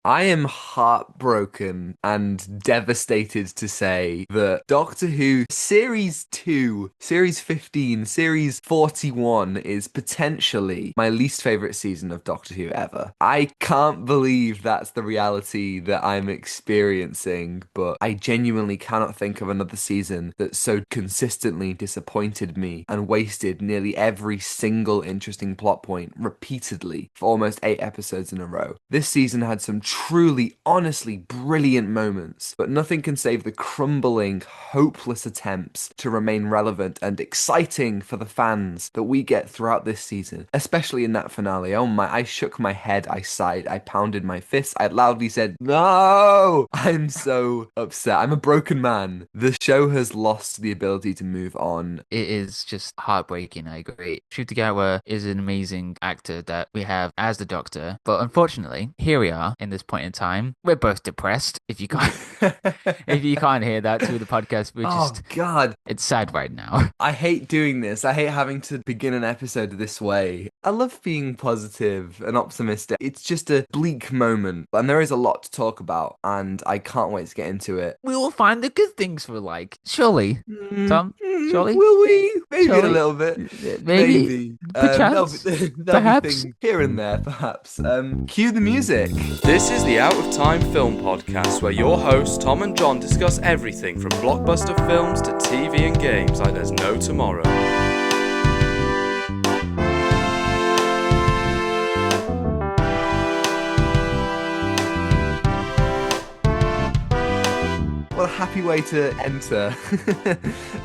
I am heartbroken and devastated to say that Doctor Who Series 2, Series 15, Series 41 is potentially my least favourite season of Doctor Who ever. I can't believe that's the reality that I'm experiencing, but I genuinely cannot think of another season that so consistently disappointed me and wasted nearly every single interesting plot point repeatedly for almost 8 episodes in a row. This season had some truly, honestly brilliant moments, but nothing can save the crumbling, hopeless attempts to remain relevant and exciting for the fans that we get throughout this season, especially in that finale. Oh my, I shook my head, I sighed, I pounded my fists, I loudly said, "No!" I'm so upset. I'm a broken man. The show has lost the ability to move on. It is just heartbreaking, I agree. Ncuti Gatwa is an amazing actor that we have as the Doctor, but unfortunately, here we are in this point in time. We're both depressed. If you can't if you can't hear that through the podcast, Oh God. it's sad right now. I hate doing this. I hate having to begin an episode this way. I love being positive and optimistic. It's just a bleak moment, and there is a lot to talk about, and I can't wait to get into it. We will find the good things for like. Surely, Tom? Surely? Will we? Maybe in a Surely? little bit. Maybe? Maybe. There'll be Perchance? there'll be Perhaps? things here and there, perhaps. Cue the music. This is the Out of Time Film Podcast, where your hosts Tom and John discuss everything from blockbuster films to TV and games like there's no tomorrow. What a happy way to enter.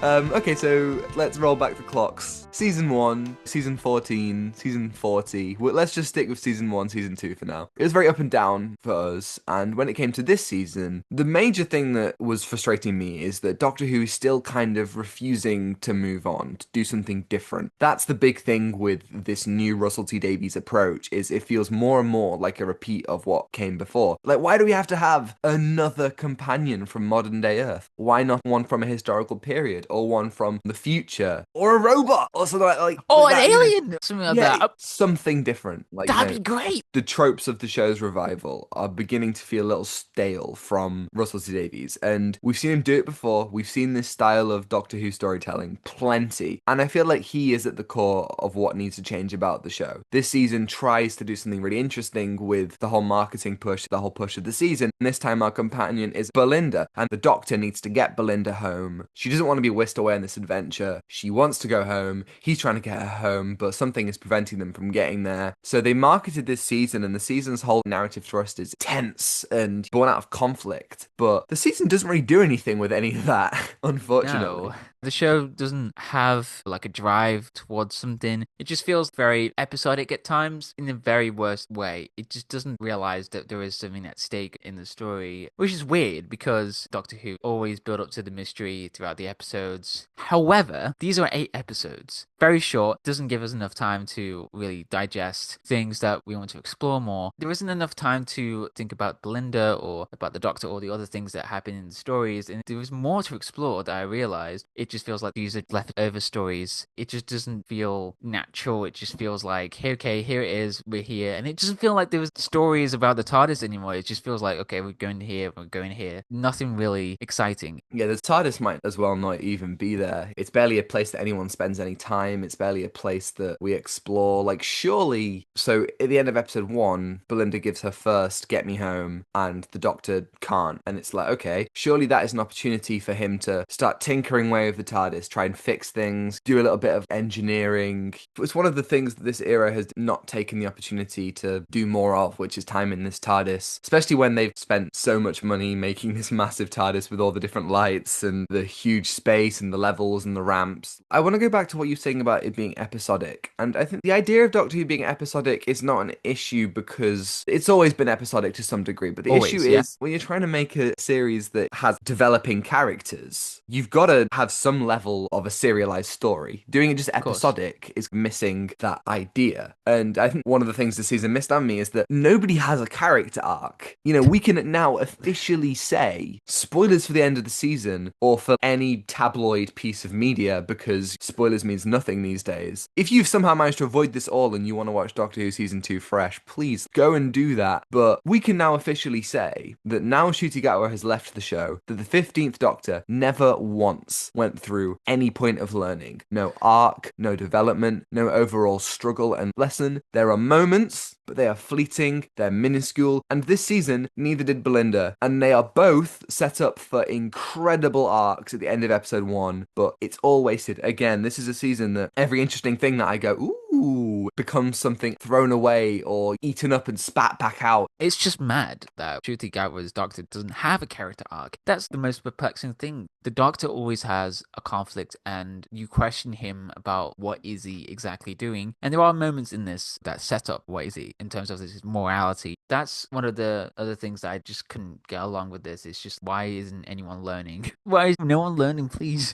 Okay, so let's roll back the clocks. Season 1, Season 14, Season 40. Well, let's just stick with Season 1, Season 2 for now. It was very up and down for us, and when it came to this season, the major thing that was frustrating me is that Doctor Who is still kind of refusing to move on, to do something different. That's the big thing with this new Russell T Davies approach, is it feels more and more like a repeat of what came before. Like, why do we have to have another companion from modern day Earth? Why not one from a historical period, or one from the future, or a robot, or something like Oh, an that? alien! Something like Yeah, that. something different. Like, That'd be great. the tropes of the show's revival are beginning to feel a little stale from Russell T Davies, and we've seen him do it before. We've seen this style of Doctor Who storytelling plenty, and I feel like he is at the core of what needs to change about the show. This season tries to do something really interesting with the whole marketing push, the whole push of the season, and this time our companion is Belinda, and the Doctor needs to get Belinda home. She doesn't want to be whisked away on this adventure. She wants to go home. He's trying to get her home, but something is preventing them from getting there. So they marketed this season, and the season's whole narrative thrust is tense and born out of conflict. But the season doesn't really do anything with any of that, unfortunately. No. The show doesn't have like a drive towards something. It just feels very episodic at times in the very worst way. It just doesn't realize that there is something at stake in the story, which is weird because Doctor Who always build up to the mystery throughout the episodes. However, these are 8 episodes. Very short, doesn't give us enough time to really digest things that we want to explore more. There isn't enough time to think about Belinda or about the Doctor or the other things that happen in the stories, and there is more to explore that I realized. It just feels like these are leftover stories. It just doesn't feel natural. It just feels like, hey, okay, here it is, we're here. And it doesn't feel like there was stories about the TARDIS anymore. It just feels like, okay, we're going here, we're going here. Nothing really exciting. Yeah, the TARDIS might as well not even be there. It's barely a place that anyone spends any time. It's barely a place that we explore. Like, surely. So, at the end of episode 1, Belinda gives her first "Get Me Home," and the Doctor can't. And it's like, okay, surely that is an opportunity for him to start tinkering away with the TARDIS, try and fix things, do a little bit of engineering. It's one of the things that this era has not taken the opportunity to do more of, which is time in this TARDIS, especially when they've spent so much money making this massive TARDIS with all the different lights and the huge space and the levels and the ramps. I want to go back to what you're saying about it being episodic, and I think the idea of Doctor Who being episodic is not an issue because it's always been episodic to some degree, but the issue Always, yeah. is when you're trying to make a series that has developing characters, you've got to have some level of a serialized story. Doing it just course. episodic is missing that idea. And I think one of the things this season missed on me is that nobody has a character arc. You know, we can now officially say spoilers for the end of the season or for any tabloid piece of media, because spoilers means nothing these days. If you've somehow managed to avoid this all and you want to watch Doctor Who season 2 fresh, please go and do that. But we can now officially say that now Ncuti Gatwa has left the show, that the 15th Doctor never once went through any point of learning. No arc, no development, no overall struggle and lesson. There are moments, but they are fleeting, they're minuscule, and this season, neither did Belinda, and they are both set up for incredible arcs at the end of episode 1, but it's all wasted. Again, this is a season that every interesting thing that I go, ooh, becomes something thrown away or eaten up and spat back out. It's just mad that Ncuti Gatwa's Doctor doesn't have a character arc. That's the most perplexing thing. The Doctor always has a conflict, and you question him about what is he exactly doing. And there are moments in this that set up what is he in terms of his morality. That's one of the other things that I just couldn't get along with this. It's just, why isn't anyone learning? Why is no one learning? Please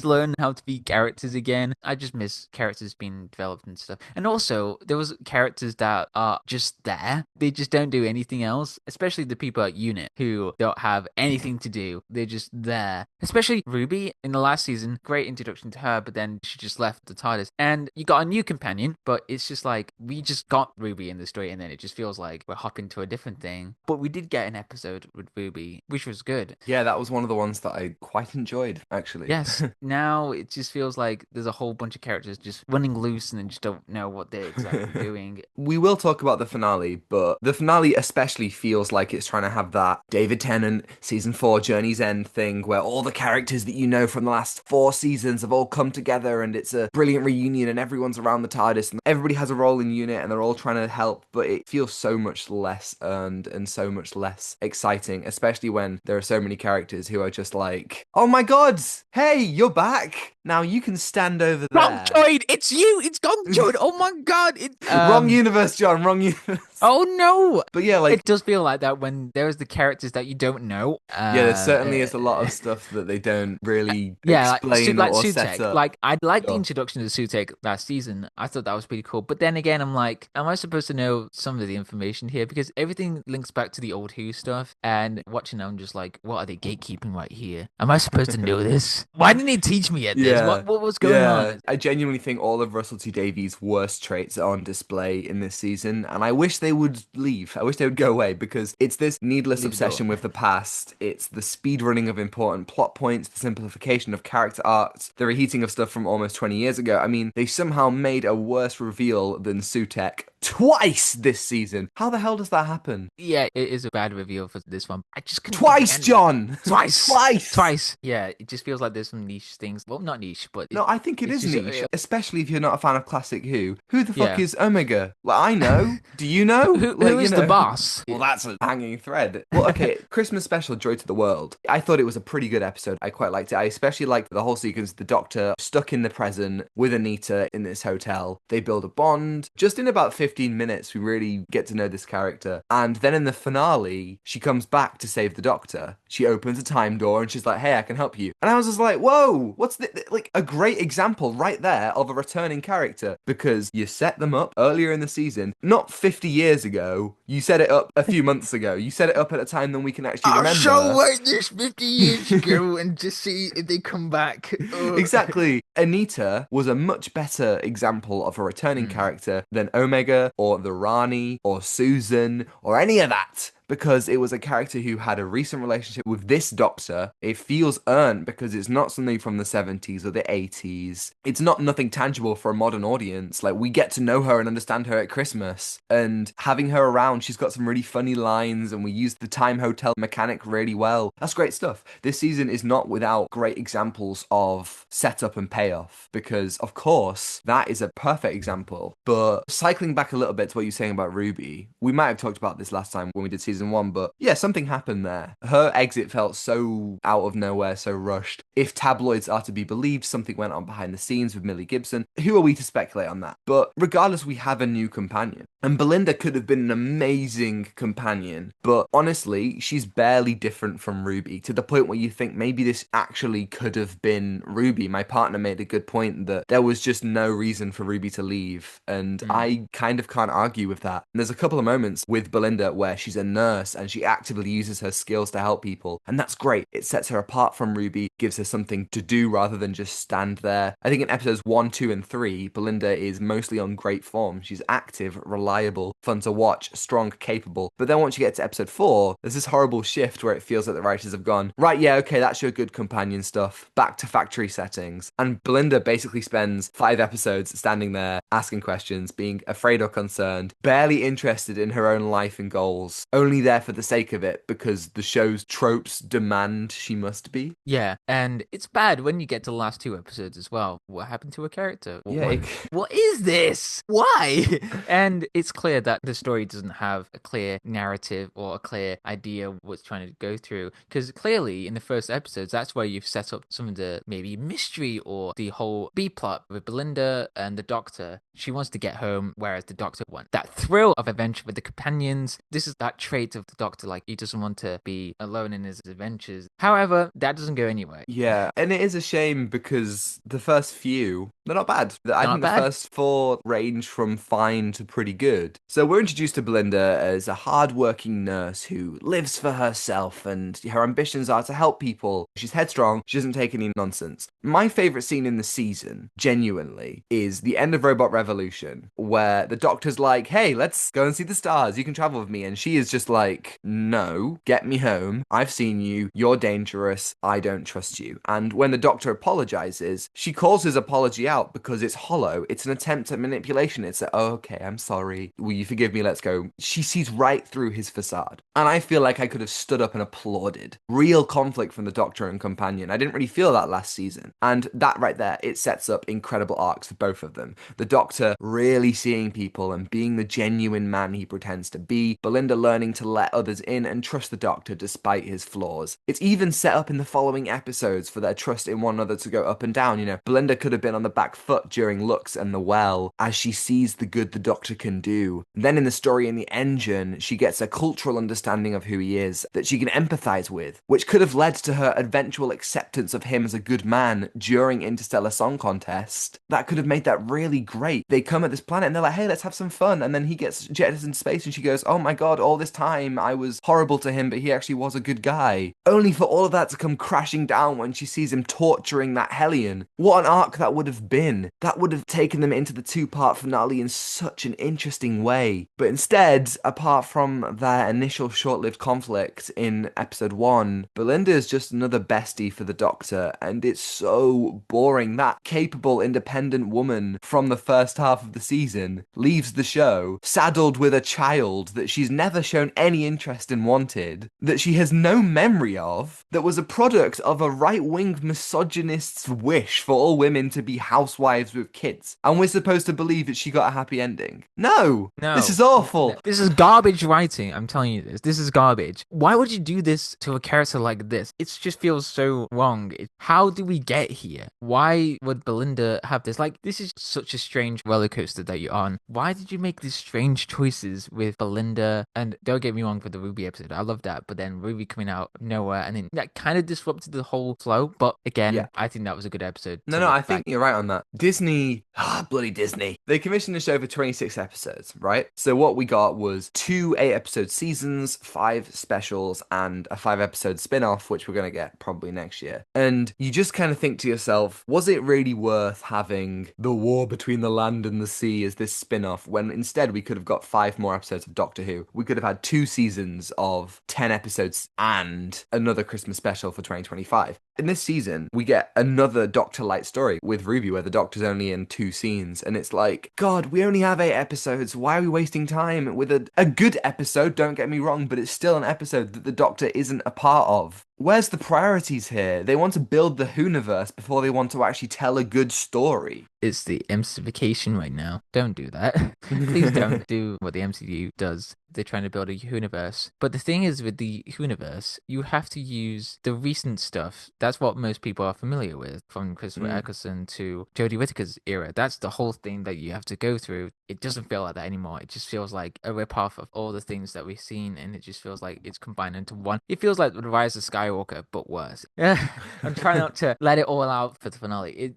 learn how to be characters again. I just miss characters being developed and stuff. And also, there was characters that are just there. They just don't do anything else, especially the people at Unit who don't have anything to do. They're just there. Especially Ruby in the last season. Great introduction to her, but then she just left the TARDIS. And you got a new companion, but it's just like, we just got Ruby in the story, and then it just feels like we're hopping to a different thing. But we did get an episode with Ruby, which was good. Yeah, that was one of the ones that I quite enjoyed, actually. Yes. Now it just feels like there's a whole bunch of characters just running loose and then just don't know what they're exactly doing. We will talk about the finale, but the finale especially feels like it's trying to have that David Tennant season 4 Journey's End thing where all the characters that you know from the last 4 seasons have all come together and it's a brilliant reunion and everyone's around the TARDIS and everybody has a role in Unit and they're all trying to help, but it feels so much less earned and so much less exciting, especially when there are so many characters who are just like, oh my god, hey, you're back. Now you can stand over there. Wrong joint! It's you! It's gone, joint! Oh my god! Wrong universe, John, wrong universe. Oh no! But yeah, like, it does feel like that when there's the characters that you don't know. Yeah, there certainly is a lot of stuff that they don't really explain like or Sutek. set up. Like, I liked the introduction to Sutek last season. I thought that was pretty cool. But then again, I'm like, am I supposed to know some of the information here? Because everything links back to the old Who stuff. And watching them, I'm just like, what are they gatekeeping right here? Am I supposed to know this? Why didn't they teach me at this? What was going on? I genuinely think all of Russell T Davies' worst traits are on display in this season. And I wish they would leave. I wish they would go away, because it's this needless obsession with the past. It's the speed running of important plot points, the simplification of character arcs, the reheating of stuff from almost 20 years ago. I mean, they somehow made a worse reveal than Sutek twice this season. How the hell does that happen? Yeah, it is a bad reveal for this one. I just couldn't Twice, John! Twice! Yeah, it just feels like there's some niche things. Well, not niche, but... No, I think it is just, niche, especially if you're not a fan of classic Who. Who the fuck is Omega? Well, I know. Do you know? Who is the boss? Well, that's a hanging thread. Well, okay, Christmas special, Joy to the World. I thought it was a pretty good episode. I quite liked it. I especially liked the whole sequence, the Doctor stuck in the present with Anita in this hotel. They build a bond. Just in about 15 minutes, we really get to know this character. And then in the finale, she comes back to save the Doctor. She opens a time door and she's like, hey, I can help you. And I was just like, whoa, what's like a great example right there of a returning character, because you set them up earlier in the season, not 50 years ago. You set it up a few months ago. You set it up at a time that we can actually remember. I'll show like this 50 years ago and just see if they come back. Exactly. Anita was a much better example of a returning character than Omega or the Rani or Susan or any of that, because it was a character who had a recent relationship with this Doctor. It feels earned because it's not something from the 70s or the 80s. It's not nothing tangible for a modern audience. Like, we get to know her and understand her at Christmas, and having her around, she's got some really funny lines, and we use the time hotel mechanic really well. That's great stuff. This season is not without great examples of setup and payoff, because of course that is a perfect example. But cycling back a little bit to what you're saying about Ruby, we might have talked about this last time when we did season season 1, but yeah, something happened there. Her exit felt so out of nowhere, so rushed. If tabloids are to be believed, something went on behind the scenes with Millie Gibson. Who are we to speculate on that? But regardless, we have a new companion. And Belinda could have been an amazing companion, but honestly, she's barely different from Ruby, to the point where you think maybe this actually could have been Ruby. My partner made a good point that there was just no reason for Ruby to leave, and I kind of can't argue with that. And there's a couple of moments with Belinda where she's a nurse and she actively uses her skills to help people, and that's great. It sets her apart from Ruby, gives her something to do rather than just stand there. I think in episodes 1, 2, and 3, Belinda is mostly on great form. She's active, reliable, fun to watch, strong, capable. But then once you get to episode 4, there's this horrible shift where it feels like the writers have gone, right, yeah, okay, that's your good companion stuff. Back to factory settings. And Belinda basically spends 5 episodes standing there, asking questions, being afraid or concerned, barely interested in her own life and goals, only there for the sake of it because the show's tropes demand she must be. Yeah, and it's bad when you get to the last 2 episodes as well. What happened to a character? Yeah, What is this? Why? And it's clear that the story doesn't have a clear narrative or a clear idea of what's trying to go through. Because clearly, in the first episodes, that's where you've set up some of the maybe mystery or the whole B plot with Belinda and the Doctor. She wants to get home, whereas the Doctor wants that thrill of adventure with the companions. This is that trait of the Doctor, like he doesn't want to be alone in his adventures. However, that doesn't go anywhere. Yeah, and it is a shame because the first few, they're not bad. I think the bad. first 4 range from fine to pretty good. So we're introduced to Belinda as a hard-working nurse who lives for herself, and her ambitions are to help people. She's headstrong, she doesn't take any nonsense. My favourite scene in the season, genuinely, is the end of Robot Revolution, where the Doctor's like, hey, let's go and see the stars, you can travel with me, and she is just like, no, get me home, I've seen you, you're dangerous, I don't trust you. And when the Doctor apologizes, she calls his apology out because it's hollow. It's an attempt at manipulation. It's oh, okay, I'm sorry. Will you forgive me? Let's go. She sees right through his facade. And I feel like I could have stood up and applauded. Real conflict from the Doctor and companion. I didn't really feel that last season. And that right there, it sets up incredible arcs for both of them. The Doctor really seeing people and being the genuine man he pretends to be. Belinda learning to let others in and trust the Doctor despite his flaws. It's even set up in the following episodes for their trust in one another to go up and down. You know, Belinda could have been on the back foot during Lux and the Well as she sees the good the Doctor can do. Then in the story in the Engine, she gets a cultural understanding of who he is that she can empathize with, which could have led to her eventual acceptance of him as a good man during Interstellar Song Contest. That could have made that really great. They come at this planet and they're like, hey, let's have some fun. And then he gets jettisoned into space and she goes, oh my god, all this time I was horrible to him, but he actually was a good guy. Only for all of that to come crashing down when she sees him torturing that Hellion. What an arc that would have been. That would have taken them into the 2-part finale in such an interesting way. But instead, apart from their initial short-lived conflict in episode 1, Belinda is just another bestie for the Doctor, and it's so boring. That capable, independent woman from the first half of the season leaves the show, saddled with a child that she's never shown any interest in wanted, that she has no memory of, that was a product of a right-wing misogynist's wish for all women to be housewives with kids. And we're supposed to believe that she got a happy ending. No! This is awful! This is garbage writing, I'm telling you this. This is garbage. Why would you do this to a character like this? It just feels so wrong. How do we get here? Why would Belinda have this? Like, this is such a strange roller coaster that you're on. Why did you make these strange choices with Belinda? And don't get me wrong for the Ruby episode, I love that. But then Ruby coming out of nowhere, and then that kind of disrupted the whole flow. But again, I think that was a good episode. No, I think you're right on that. Disney, bloody Disney. They commissioned the show for 26 episodes, right? So what we got was 2 8-episode seasons, 5 specials, and a 5-episode spin-off, which we're going to get probably next year. And you just kind of think to yourself, was it really worth having the war between the land and the sea as this spin-off when instead we could have got 5 more episodes of Doctor Who? We could have had 2 seasons of 10 episodes and another Christmas special for 2025. In this season, we get another Doctor Light story with Ruby where the Doctor's only in 2 scenes. And it's like, God, we only have 8 episodes. Why are we wasting time with a good episode? Don't get me wrong, but it's still an episode that the Doctor isn't a part of. Where's the priorities here? They want to build the Whoniverse before they want to actually tell a good story. It's the MCification right now. Don't do that. Please don't do what the MCU does. They're trying to build a universe. But the thing is, with the universe, you have to use the recent stuff. That's what most people are familiar with, from Christopher Eccleston to Jodie Whittaker's era. That's the whole thing that you have to go through. It doesn't feel like that anymore. It just feels like a rip-off of all the things that we've seen, and it just feels like it's combined into one. It feels like The Rise of Skywalker, but worse. I'm trying not to let it all out for the finale.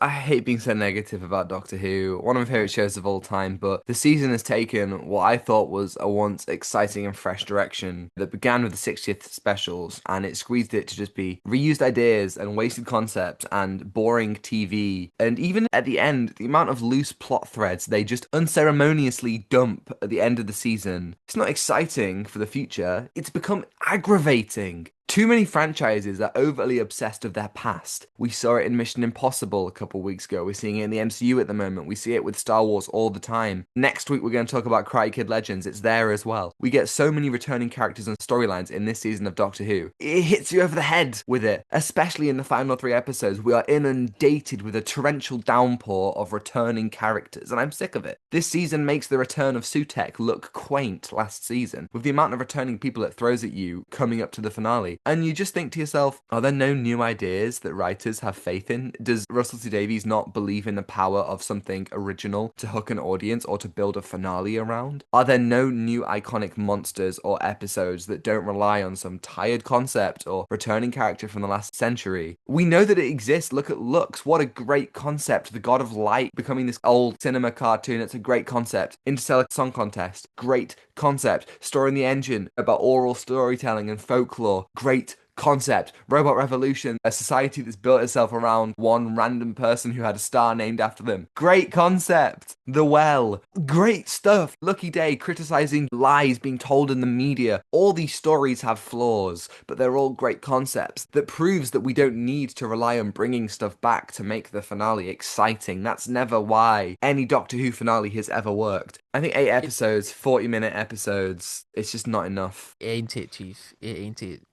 I hate being so negative about Doctor Who, one of my favourite shows of all time, but the season has taken what I thought was a once exciting and fresh direction that began with the 60th specials, and it squeezed it to just be reused ideas and wasted concepts and boring TV, and even at the end, the amount of loose plot threads they just unceremoniously dump at the end of the season. It's not exciting for the future, it's become aggravating. Too many franchises are overly obsessed with their past. We saw it in Mission Impossible a couple weeks ago. We're seeing it in the MCU at the moment. We see it with Star Wars all the time. Next week, we're going to talk about Karate Kid Legends. It's there as well. We get so many returning characters and storylines in this season of Doctor Who. It hits you over the head with it, especially in the final 3 episodes. We are inundated with a torrential downpour of returning characters, and I'm sick of it. This season makes the return of Sutekh look quaint last season, with the amount of returning people it throws at you coming up to the finale. And you just think to yourself, are there no new ideas that writers have faith in? Does Russell T Davies not believe in the power of something original to hook an audience or to build a finale around? Are there no new iconic monsters or episodes that don't rely on some tired concept or returning character from the last century? We know that it exists. Look at Lux. What a great concept. The God of Light becoming this old cinema cartoon. It's a great concept. Interstellar Song Contest. Great concept. Story in the Engine about oral storytelling and folklore. Great concept. Robot Revolution, a society that's built itself around one random person who had a star named after them. Great concept. The Well. Great stuff. Lucky Day, criticizing lies being told in the media. All these stories have flaws, but they're all great concepts that proves that we don't need to rely on bringing stuff back to make the finale exciting. That's never why any Doctor Who finale has ever worked. I think 8 episodes, 40-minute episodes, it's just not enough. Ain't it, Chief? It ain't it.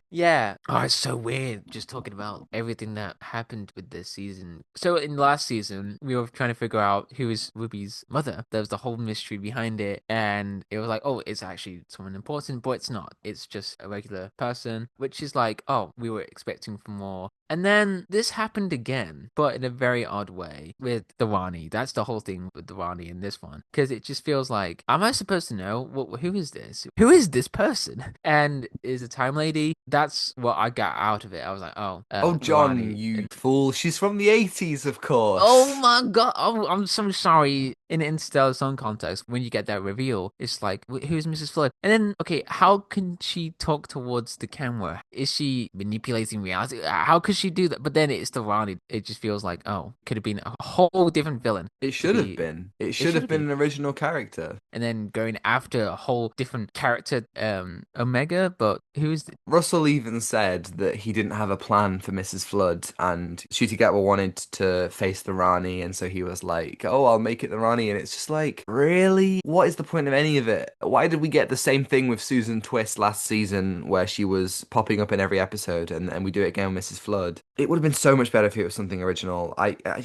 Yeah. Oh, it's so weird just talking about everything that happened with this season. So in last season, we were trying to figure out who is Ruby's mother. There was the whole mystery behind it, and it was like, oh, it's actually someone important, but it's not. It's just a regular person, which is like, oh, we were expecting for more. And then this happened again, but in a very odd way with the Rani. That's the whole thing with the Rani in this one. Because it just feels like, am I supposed to know? Who is this? Who is this person? And is a time lady? That's what I got out of it. I was like, oh. Oh, John, Rani. you fool. She's from the 80s, of course. Oh my god. Oh, I'm so sorry. In Interstellar Song Contest, when you get that reveal, it's like, who's Mrs. Flood? And then, okay, how can she talk towards the camera? Is she manipulating reality? How could she do that? But then it's the Rani. It just feels like, oh, could have been a whole different villain. It should have been. It should have been an original character. And then going after a whole different character, Omega, but who's... Russell even said that he didn't have a plan for Mrs. Flood, and Ncuti Gatwa wanted to face the Rani, and so he was like, oh, I'll make it the Rani. And it's just like, really? What is the point of any of it? Why did we get the same thing with Susan Twist last season where she was popping up in every episode, and we do it again with Mrs. Flood? It would have been so much better if it was something original.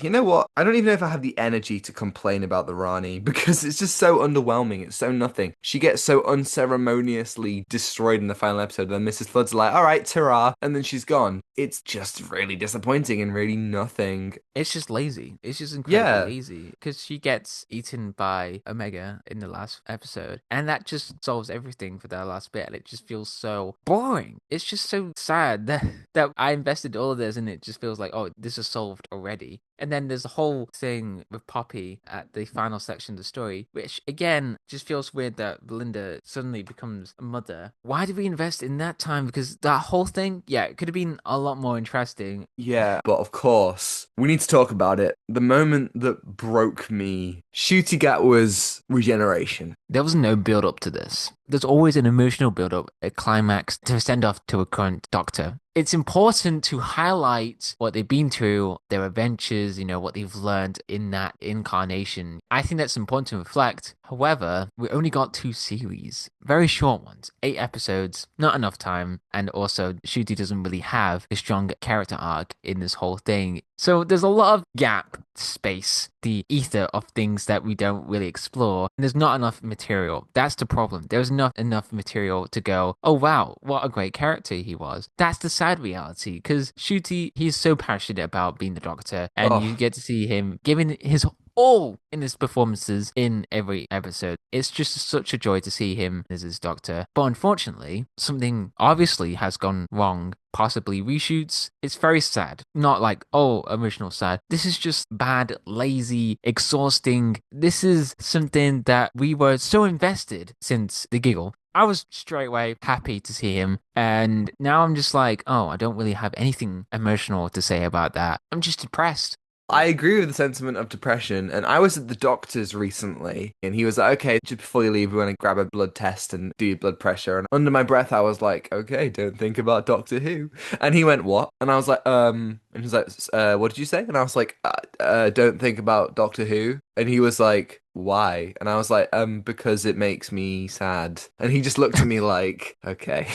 You know what? I don't even know if I have the energy to complain about the Rani because it's just so underwhelming. It's so nothing. She gets so unceremoniously destroyed in the final episode, and then Mrs. Flood's like, all right, ta-ra, and then she's gone. It's just really disappointing and really nothing. It's just lazy. It's just incredibly lazy because she gets eaten by Omega in the last episode, and that just solves everything for that last bit, and it just feels so boring. It's just so sad that I invested all of this and it just feels like, oh, this is solved already. And then there's the whole thing with Poppy at the final section of the story, which again just feels weird that Belinda suddenly becomes a mother. Why did we invest in that time? Because that whole thing, yeah, it could have been a lot more interesting. Yeah, but of course, we need to talk about it. The moment that broke me, Ncuti Gatwa's regeneration. There was no build up to this. There's always an emotional build up, a climax to send off to a current doctor. It's important to highlight what they've been through, their adventures, what they've learned in that incarnation. I think that's important to reflect. However, we only got 2 series, very short ones, 8 episodes, not enough time. And also, Ncuti doesn't really have a strong character arc in this whole thing. So there's a lot of gap space, the ether of things that we don't really explore. And there's not enough material. That's the problem. There's not enough material to go, oh wow, what a great character he was. That's the sad reality, because Ncuti, he's so passionate about being the Doctor, and you get to see him giving his all in his performances in every episode. It's just such a joy to see him as his Doctor. But unfortunately, something obviously has gone wrong. Possibly reshoots. It's very sad. Not like, oh, emotional sad. This is just bad, lazy, exhausting. This is something that we were so invested since the giggle. I was straight away happy to see him. And now I'm just like, oh, I don't really have anything emotional to say about that. I'm just depressed. I agree with the sentiment of depression, and I was at the doctor's recently, and he was like, okay, just before you leave, we want to grab a blood test and do your blood pressure. And under my breath, I was like, okay, don't think about Doctor Who. And he went, what? And I was like, and he was like, what did you say? And I was like, don't think about Doctor Who. And he was like, why? And I was like, because it makes me sad. And he just looked at me like, okay.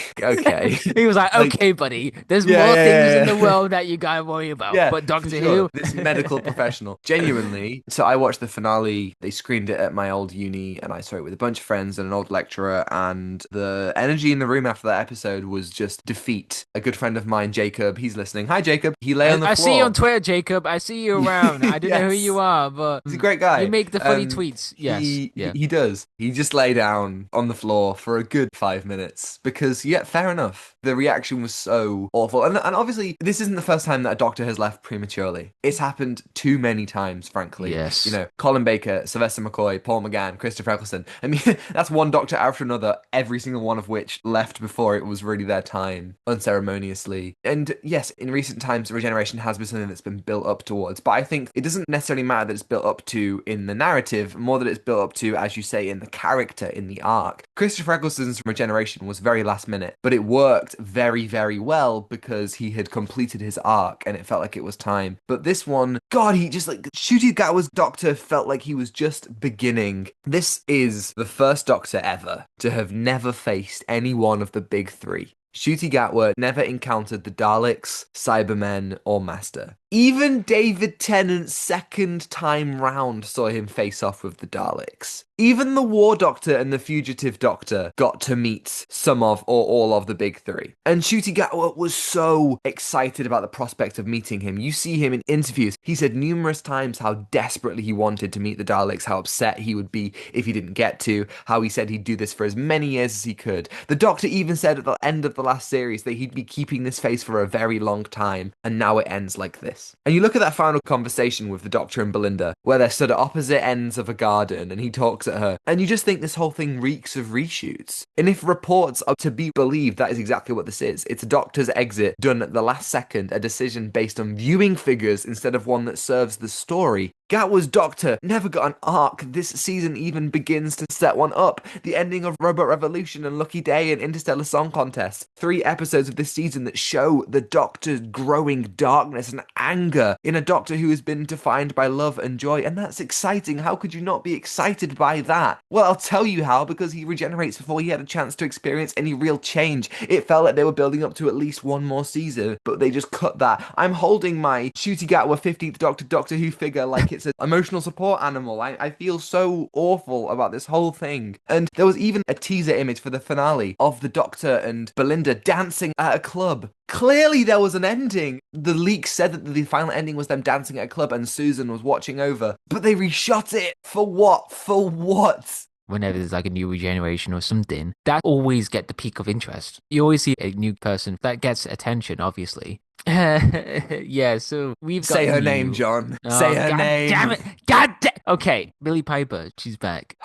He was like, okay, buddy, there's more things in the world that you gotta worry about. Yeah, but Doctor for sure. Who? This medical professional. Genuinely. So I watched the finale. They screened it at my old uni, and I saw it with a bunch of friends and an old lecturer, and the energy in the room after that episode was just defeat. A good friend of mine, Jacob, he's listening. Hi, Jacob. He lay on the floor. I see you on Twitter, Jacob. I see you around. I don't know who you are, but he's a great guy. You make the funny tweets. Yes. He does. He just lay down on the floor for a good 5 minutes because, yeah, fair enough. The reaction was so awful. And obviously, this isn't the first time that a doctor has left prematurely. It's happened too many times, frankly. Yes. Colin Baker, Sylvester McCoy, Paul McGann, Christopher Eccleston. I mean, that's one doctor after another, every single one of which left before it was really their time, unceremoniously. And yes, in recent times, regeneration has been something that's been built up towards. But I think it doesn't necessarily matter that it's built up to in the narrative, more that it's built up to, as you say, in the character, in the arc. Christopher Eccleston's regeneration was very last minute, but it worked very, very well because he had completed his arc and it felt like it was time. But this one, God, he just Ncuti Gatwa's Doctor felt like he was just beginning. This is the first Doctor ever to have never faced any one of the big 3. Ncuti Gatwa never encountered the Daleks, Cybermen, or Master. Even David Tennant's second time round saw him face off with the Daleks. Even the War Doctor and the Fugitive Doctor got to meet some of or all of the big 3. And Ncuti Gatwa was so excited about the prospect of meeting him. You see him in interviews. He said numerous times how desperately he wanted to meet the Daleks, how upset he would be if he didn't get to, how he said he'd do this for as many years as he could. The Doctor even said at the end of the last series that he'd be keeping this face for a very long time, and now it ends like this. And you look at that final conversation with the Doctor and Belinda, where they're stood at opposite ends of a garden and he talks at her, and you just think this whole thing reeks of reshoots. And if reports are to be believed, that is exactly what this is. It's a Doctor's exit done at the last second, a decision based on viewing figures instead of one that serves the story. Gatwa's Doctor never got an arc. This season even begins to set one up. The ending of Robot Revolution and Lucky Day and Interstellar Song Contest. 3 episodes of this season that show the Doctor's growing darkness and anger in a Doctor who has been defined by love and joy. And that's exciting. How could you not be excited by that? Well, I'll tell you how, because he regenerates before he had a chance to experience any real change. It felt like they were building up to at least one more season, but they just cut that. I'm holding my Ncuti Gatwa 15th Doctor Who figure like it's an emotional support animal. I feel so awful about this whole thing. And there was even a teaser image for the finale of the Doctor and Belinda dancing at a club. Clearly there was an ending. The leaks said that the final ending was them dancing at a club and Susan was watching over. But they reshot it. For what? For what? Whenever there's like a new regeneration or something, that always get the peak of interest. You always see a new person that gets attention, obviously. Yeah, so we've got Say her name, new. John. Oh, Say her god damn name. it! God damn. Okay, Billie Piper, she's back.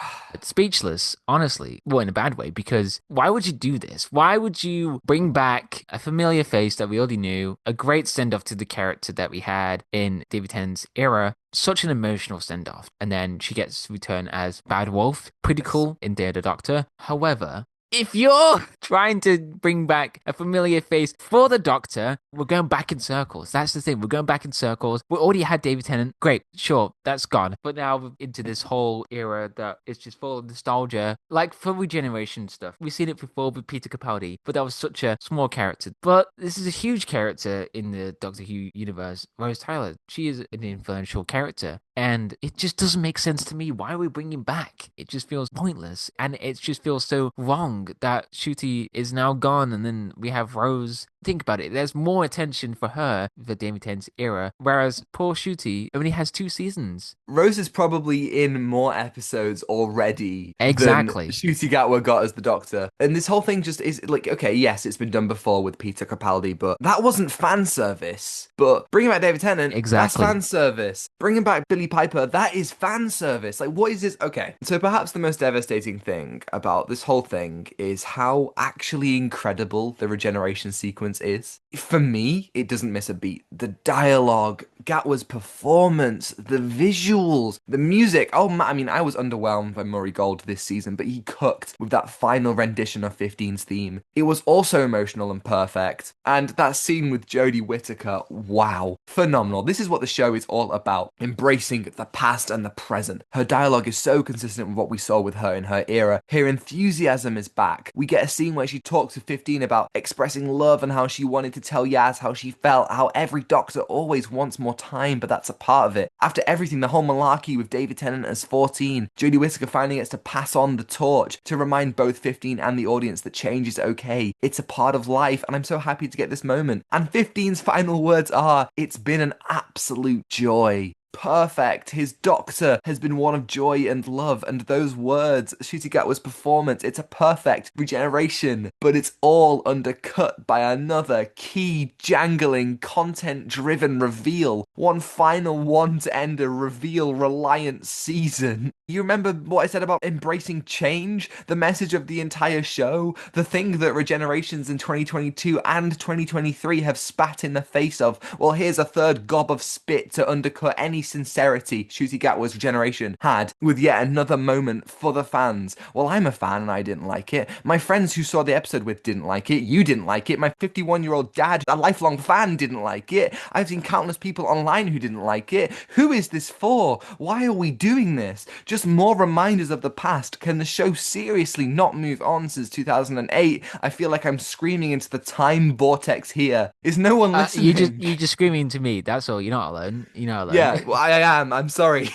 Speechless, honestly. Well, in a bad way, because why would you do this? Why would you bring back a familiar face that we already knew, a great send off to the character that we had in David Tennant's era? Such an emotional send off. And then she gets returned as Bad Wolf. Pretty Yes. cool in Day of the Doctor. However, if you're trying to bring back a familiar face for the Doctor, we're going back in circles. That's the thing. We're going back in circles. We already had David Tennant. Great, sure, that's gone. But now we're into this whole era that is just full of nostalgia. Like for regeneration stuff. We've seen it before with Peter Capaldi, but that was such a small character. But this is a huge character in the Doctor Who universe. Rose Tyler, she is an influential character. And it just doesn't make sense to me. Why are we bringing back? It just feels pointless. And it just feels so wrong that Ncuti is now gone. And then we have Rose. Think about it. There's more attention for her for David Tennant's era. Whereas poor Ncuti only has 2 seasons. Rose is probably in more episodes already than Exactly. Ncuti Gatwa got as the Doctor. And this whole thing just is like, okay, yes, it's been done before with Peter Capaldi, but that wasn't fan service. But bringing back David Tennant, that's Exactly. fan service. Bringing back Billie Piper, that is fan service. Like, what is this? Okay, so perhaps the most devastating thing about this whole thing is how actually incredible the regeneration sequence is. For me, it doesn't miss a beat. The dialogue, Gatwa's performance, the visuals, the music. Oh man, I mean, I was underwhelmed by Murray Gold this season, but he cooked with that final rendition of 15's theme. It was also emotional and perfect. And that scene with Jodie Whittaker, wow, phenomenal. This is what the show is all about, embracing the past and the present. Her dialogue is so consistent with what we saw with her in her era. Her enthusiasm is back. We get a scene where she talks to 15 about expressing love and how she wanted to tell Yaz how she felt, how every Doctor always wants more time, but that's a part of it. After everything, the whole malarkey with David Tennant as 14, Jodie Whittaker finally gets to pass on the torch to remind both 15 and the audience that change is okay. It's a part of life, and I'm so happy to get this moment. And 15's final words are, "It's been an absolute joy." Perfect. His Doctor has been one of joy and love, and those words, Ncuti Gatwa's performance, it's a perfect regeneration, but it's all undercut by another key, jangling, content-driven reveal. One final one to end a reveal-reliant season. You remember what I said about embracing change? The message of the entire show? The thing that regenerations in 2022 and 2023 have spat in the face of? Well, here's a third gob of spit to undercut any sincerity Ncuti Gatwa's regeneration had, with yet another moment for the fans. Well, I'm a fan and I didn't like it. My friends who saw the episode with didn't like it. You didn't like it. My 51-year-old dad, a lifelong fan, didn't like it. I've seen countless people online who didn't like it. Who is this for? Why are we doing this? Just more reminders of the past. Can the show seriously not move on since 2008? I feel like I'm screaming into the time vortex here. Is no one listening? You just screaming to me. That's all. You're not alone. You're not alone. Yeah, well, I am. I'm sorry.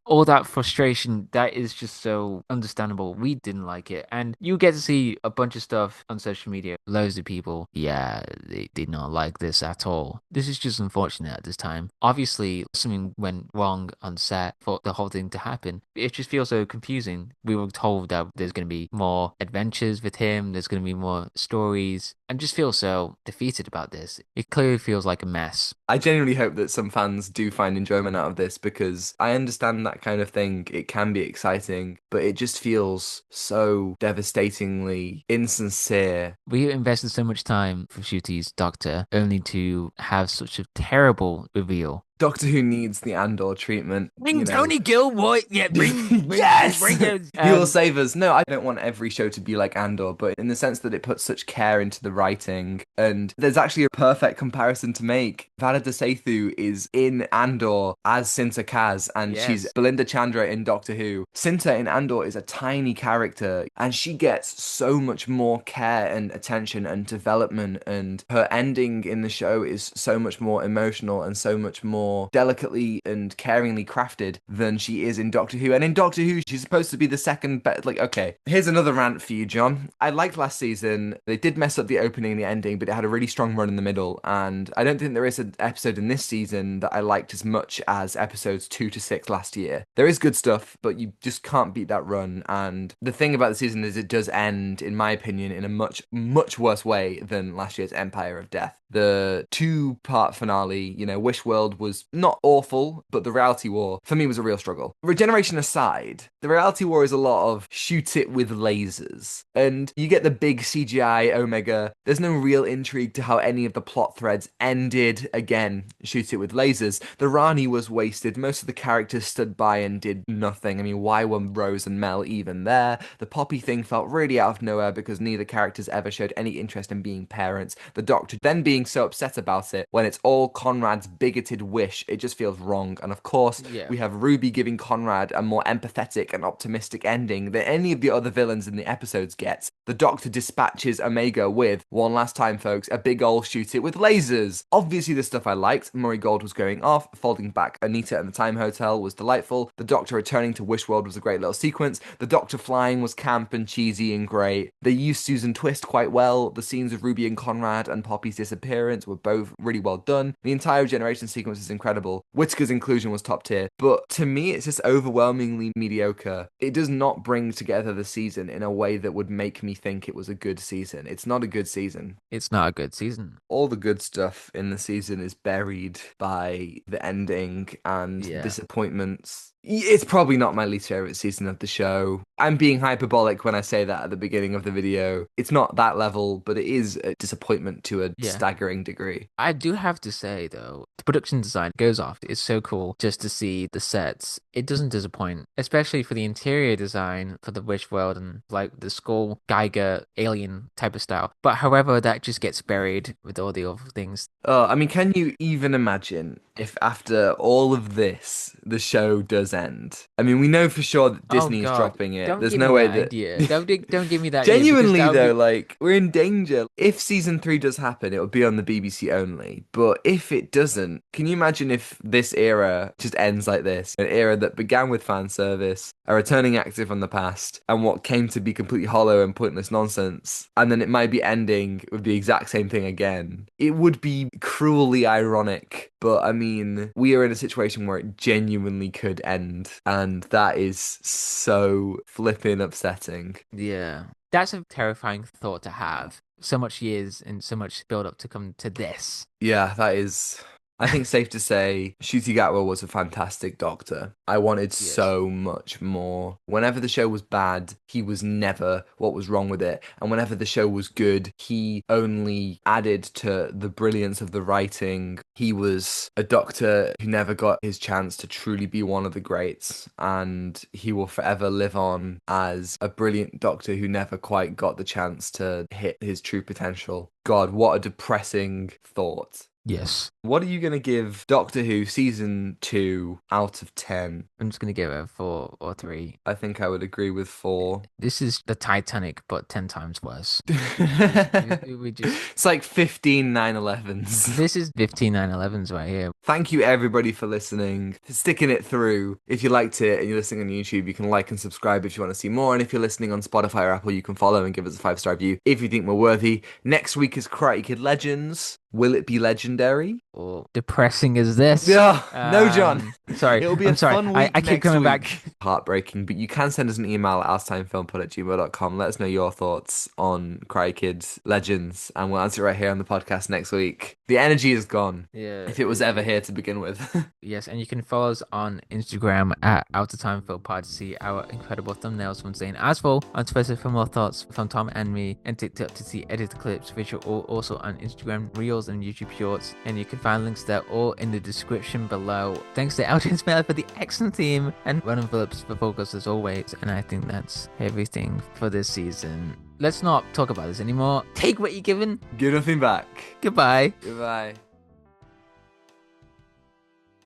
All that frustration, that is just so understandable. We didn't like it. And you get to see a bunch of stuff on social media. Loads of people, yeah, they did not like this at all. This is just unfortunate at this time. Obviously, something went wrong on set for the whole thing to happen. It just feels so confusing. We were told that there's going to be more adventures with him, there's going to be more stories, and just feel so defeated about this. It clearly feels like a mess. I genuinely hope that some fans do find enjoyment out of this, because I understand that kind of thing. It can be exciting, but it just feels so devastatingly insincere. We invested so much time for Ncuti's Doctor, only to have such a terrible reveal. Doctor Who needs the Andor treatment. Bring Tony Gilroy. Yeah, Yes! it. He will save us. No, I don't want every show to be like Andor, but in the sense that it puts such care into the writing, and there's actually a perfect comparison to make. Varada Sethu is in Andor as Sinta Kaz, and Yes. she's Belinda Chandra in Doctor Who. Sinta in Andor is a tiny character, and she gets so much more care and attention and development, and her ending in the show is so much more emotional and so much more more delicately and caringly crafted than she is in Doctor Who. And in Doctor Who, she's supposed to be the second best. Like, okay, here's another rant for you, John. I liked last season. They did mess up the opening and the ending, but it had a really strong run in the middle. And I don't think there is an episode in this season that I liked as much as episodes 2 to 6 last year. There is good stuff, but you just can't beat that run. And the thing about the season is it does end, in my opinion, in a much, much worse way than last year's Empire of Death. The 2-part finale, you know, Wish World was not awful, but the Reality War, for me, was a real struggle. Regeneration aside, the Reality War is a lot of shoot it with lasers. And you get the big CGI Omega. There's no real intrigue to how any of the plot threads ended. Again, shoot it with lasers. The Rani was wasted. Most of the characters stood by and did nothing. I mean, why were Rose and Mel even there? The Poppy thing felt really out of nowhere because neither characters ever showed any interest in being parents. The Doctor then being so upset about it when it's all Conrad's bigoted wish, it just feels wrong. And of course, we have Ruby giving Conrad a more empathetic and optimistic ending than any of the other villains in the episodes gets. The Doctor dispatches Omega with, one last time folks, a big ol' shoot it with lasers. Obviously the stuff I liked, Murray Gold was going off, folding back Anita and the Time Hotel was delightful, the Doctor returning to Wish World was a great little sequence, the Doctor flying was camp and cheesy and great, they used Susan Twist quite well, the scenes of Ruby and Conrad and Poppy's disappearance were both really well done, the entire regeneration sequence is incredible, Whittaker's inclusion was top tier, but to me it's just overwhelmingly mediocre. It does not bring together the season in a way that would make me think it was a good season. It's not a good season. It's not a good season. All the good stuff in the season is buried by the ending and disappointments. It's probably not my least favorite season of the show. I'm being hyperbolic when I say that at the beginning of the video. It's not that level, but it is a disappointment to a staggering degree. I do have to say, though, the production design goes off. It's so cool just to see the sets. It doesn't disappoint, especially for the interior design for the Wish World and like the skull, Geiger, alien type of style. But however, that just gets buried with all the other things. I mean, can you even imagine if after all of this, the show does end? I mean, we know for sure that Disney is dropping it. There's no way that... Don't give me that Genuinely, though, like, we're in danger. If season 3 does happen, it will be on the BBC only. But if it doesn't, can you imagine if this era just ends like this? An era that began with fan service, a returning actor from the past, and what came to be completely hollow and pointless nonsense. And then it might be ending with the exact same thing again. It would be cruelly ironic. But I mean, we are in a situation where it genuinely could end. And that is so flipping upsetting. Yeah. That's a terrifying thought to have. So much years and so much build up to come to this. Yeah, that is... I think safe to say, Ncuti Gatwa was a fantastic Doctor. I wanted so much more. Whenever the show was bad, he was never what was wrong with it. And whenever the show was good, he only added to the brilliance of the writing. He was a Doctor who never got his chance to truly be one of the greats. And he will forever live on as a brilliant Doctor who never quite got the chance to hit his true potential. God, what a depressing thought. Yes. What are you going to give Doctor Who Season 2 out of 10? I'm just going to give it a 4 or 3. I think I would agree with 4. This is the Titanic, but 10 times worse. It's like 15 9/11s. This is 15 9/11s right here. Thank you, everybody, for listening, for sticking it through. If you liked it and you're listening on YouTube, you can like and subscribe if you want to see more. And if you're listening on Spotify or Apple, you can follow and give us a 5-star review if you think we're worthy. Next week is Karate Kid Legends. Will it be legendary? Or depressing as this? Yeah, no, John. Sorry, It'll be a fun week. I keep coming back. Heartbreaking, but you can send us an email at ourtimefilmpod@gmail.com. Let us know your thoughts on Karate Kid Legends, and we'll answer it right here on the podcast next week. The energy is gone. Yeah, if it was ever here to begin with. Yes, and you can follow us on Instagram at OuterTimeFilmPod to see our incredible thumbnails from Zain Afzal, on Twitter for more thoughts from Tom and me, and TikTok to see edited clips, which are all also on Instagram Reels and YouTube Shorts, and you can find links there all in the description below. Thanks to Jones-Meyer for the excellent theme, and Ronan Phillips for focus as always, and I think that's everything for this season. Let's not talk about this anymore. Take what you're given. Give nothing back. Goodbye. Goodbye.